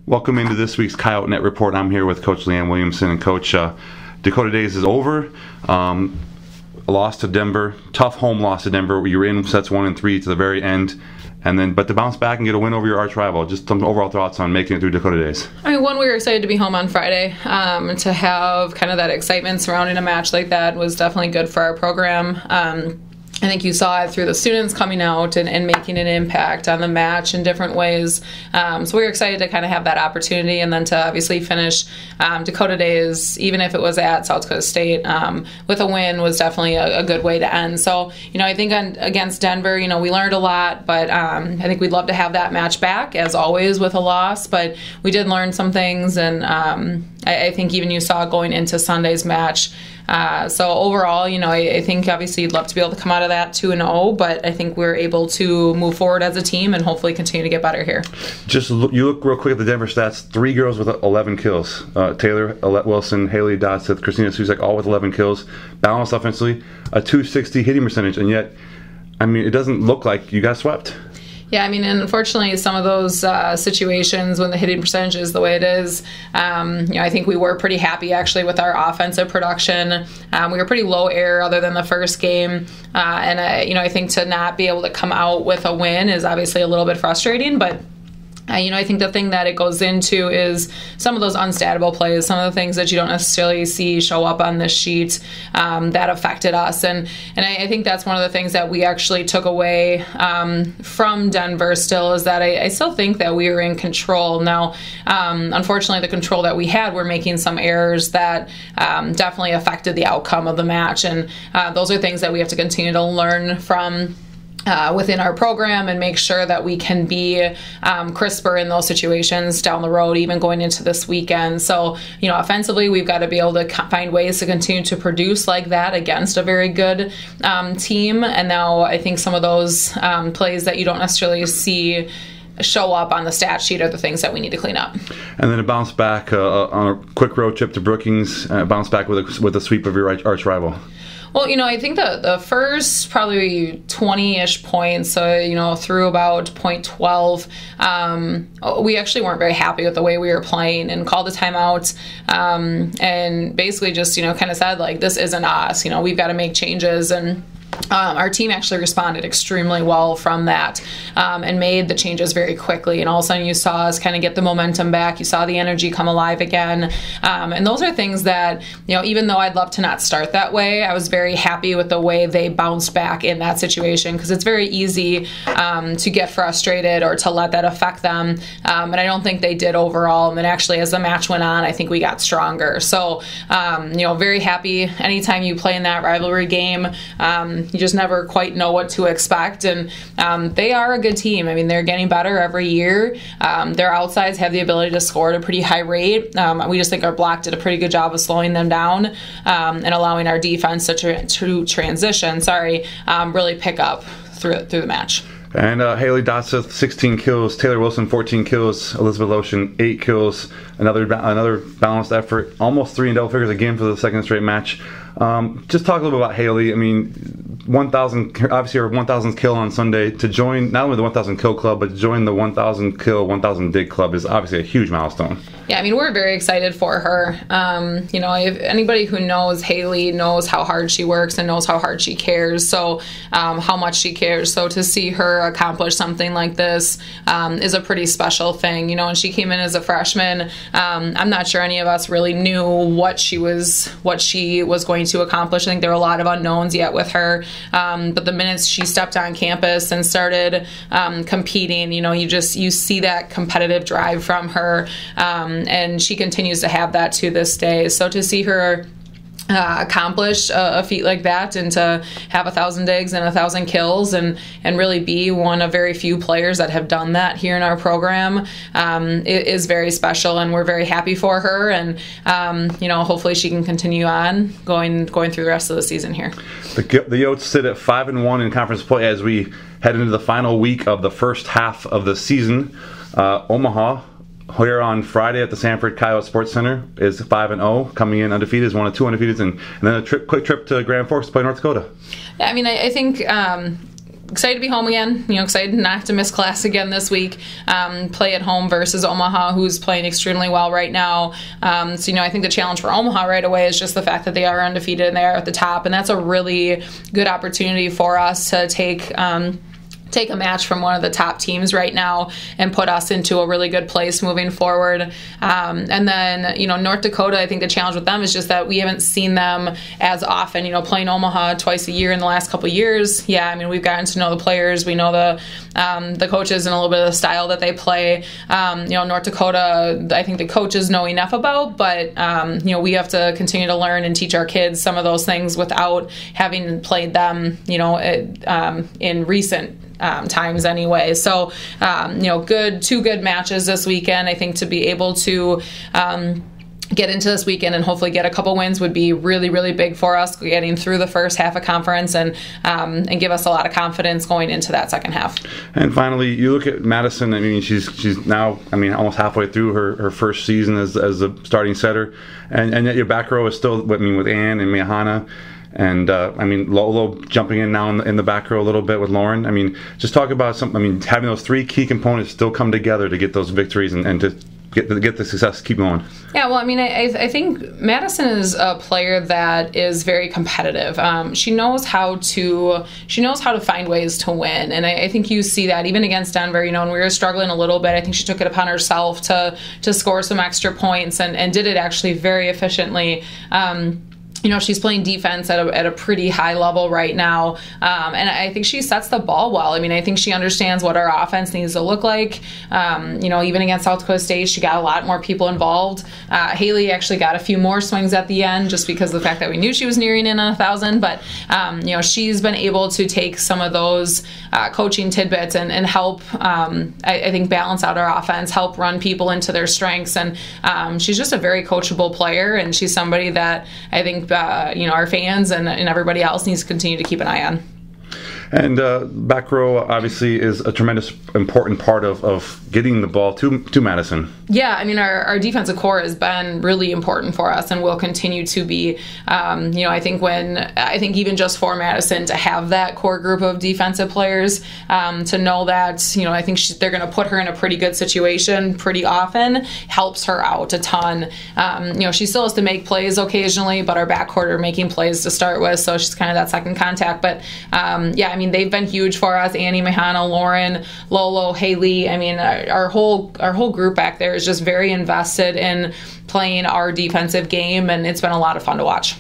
Welcome into this week's Coyote Net Report. I'm here with Coach Leanne Williamson. And Coach, Dakota Days is over. A loss to Denver, tough home loss to Denver. You're in sets 1 and 3 to the very end, but to bounce back and get a win over your arch rival. Just some overall thoughts on making it through Dakota Days. I mean, we were excited to be home on Friday. To have kind of that excitement surrounding a match like that was definitely good for our program. I think you saw it through the students coming out and making an impact on the match in different ways. So we were excited to kind of have that opportunity, and then to obviously finish Dakota Days, even if it was at South Dakota State, with a win was definitely a good way to end. So, I think against Denver, we learned a lot, but I think we'd love to have that match back, as always, with a loss. But we did learn some things, and I think even you saw going into Sunday's match. So overall, I think obviously you'd love to be able to come out of that 2-0, but I think we're able to move forward as a team and hopefully continue to get better here. You look real quick at the Denver stats. 3 girls with 11 kills. Taylor, Alette Wilson, Haley Dodseth, Christina Suzak, all with 11 kills. Balanced offensively, a .260 hitting percentage, and yet, it doesn't look like you got swept. Yeah, and unfortunately, some of those situations when the hitting percentage is the way it is, I think we were pretty happy actually with our offensive production. We were pretty low error other than the first game, and I think to not be able to come out with a win is obviously a little bit frustrating, but I think the thing that it goes into is some of those unstatable plays, some of the things that you don't necessarily see show up on this sheet that affected us. And I think that's one of the things that we actually took away from Denver still, is that I still think that we were in control. Now, unfortunately, the control that we had, we're making some errors that definitely affected the outcome of the match. And those are things that we have to continue to learn from within our program and make sure that we can be crisper in those situations down the road, even going into this weekend. So, offensively, we've got to be able to find ways to continue to produce like that against a very good team. And now I think some of those plays that you don't necessarily see show up on the stat sheet are the things that we need to clean up. And then a bounce back on a quick road trip to Brookings, bounce back with a sweep of your arch rival. Well, I think the first probably 20-ish points, through about point 12, we actually weren't very happy with the way we were playing and called a timeout, and basically just, kind of said, like, this isn't us. We've got to make changes. And our team actually responded extremely well from that, and made the changes very quickly. And all of a sudden you saw us kind of get the momentum back. You saw the energy come alive again. And those are things that, even though I'd love to not start that way, I was very happy with the way they bounced back in that situation, because it's very easy to get frustrated or to let that affect them. And I don't think they did overall. And then actually as the match went on, I think we got stronger. So, very happy. Anytime you play in that rivalry game, you just never quite know what to expect. And they are a good team. They're getting better every year. Their outsides have the ability to score at a pretty high rate. We just think our block did a pretty good job of slowing them down and allowing our defense to transition, really pick up through the match. And Haley Dodseth, 16 kills. Taylor Wilson, 14 kills. Elizabeth Lotion, 8 kills. Another balanced effort. Almost 3 in double figures again for the second straight match. Just talk a little bit about Haley. 1,000, obviously her 1,000th kill on Sunday. To join not only the 1,000 kill club, but to join the 1,000 kill, 1,000 dig club is obviously a huge milestone. Yeah, we're very excited for her. If anybody who knows Haley knows how hard she works and knows how hard she cares, so how much she cares. So to see her accomplish something like this is a pretty special thing. And she came in as a freshman. I'm not sure any of us really knew what she was going to accomplish. I think there were a lot of unknowns yet with her. But the minutes she stepped on campus and started competing, you see that competitive drive from her, and she continues to have that to this day. So to see her accomplish a feat like that, and to have 1,000 digs and 1,000 kills, and really be one of very few players that have done that here in our program, it is very special, and we're very happy for her. And hopefully she can continue on going through the rest of the season here. The Yotes sit at 5-1 in conference play as we head into the final week of the first half of the season. Omaha, here on Friday at the Sanford Coyote Sports Center, is 5-0, coming in undefeated, is one of 2 undefeateds, and then a quick trip to Grand Forks to play North Dakota. Yeah, I think excited to be home again. Excited not to miss class again this week. Play at home versus Omaha, who's playing extremely well right now. So I think the challenge for Omaha right away is just the fact that they are undefeated and they are at the top, and that's a really good opportunity for us to take a match from one of the top teams right now and put us into a really good place moving forward. And then, North Dakota, I think the challenge with them is just that we haven't seen them as often, playing Omaha twice a year in the last couple of years. Yeah, I mean, we've gotten to know the players. We know the coaches and a little bit of the style that they play. North Dakota, I think the coaches know enough about, but, we have to continue to learn and teach our kids some of those things without having played them, in recent times anyway. So, two good matches this weekend. I think to be able to get into this weekend and hopefully get a couple wins would be really, really big for us getting through the first half of conference and give us a lot of confidence going into that second half. And finally, you look at Madison. I mean, she's now, almost halfway through her first season as a starting setter, and yet your back row is still, with Ann and Mihana. And Lolo jumping in now in the back row a little bit with Lauren. Just talk about having those three key components still come together to get those victories and to get the success, keep going. Yeah, well, I think Madison is a player that is very competitive. She knows how to find ways to win, and I think you see that even against Denver. When we were struggling a little bit, I think she took it upon herself to score some extra points and did it actually very efficiently. She's playing defense at a pretty high level right now, and I think she sets the ball well. I think she understands what our offense needs to look like. Even against South Dakota State, she got a lot more people involved. Haley actually got a few more swings at the end just because of the fact that we knew she was nearing in 1,000, but she's been able to take some of those coaching tidbits and help, I think, balance out our offense, help run people into their strengths, and she's just a very coachable player, and she's somebody that I think our fans and everybody else needs to continue to keep an eye on. And back row obviously is a tremendous important part of getting the ball to Madison. Yeah, our defensive core has been really important for us and will continue to be. I think even just for Madison to have that core group of defensive players, to know that I think they're going to put her in a pretty good situation pretty often helps her out a ton. She still has to make plays occasionally, but our backcourt are making plays to start with, so she's kind of that second contact. But they've been huge for us. Annie, Mihana, Lauren, Lolo, Haley. Our whole group back there is just very invested in playing our defensive game, and it's been a lot of fun to watch.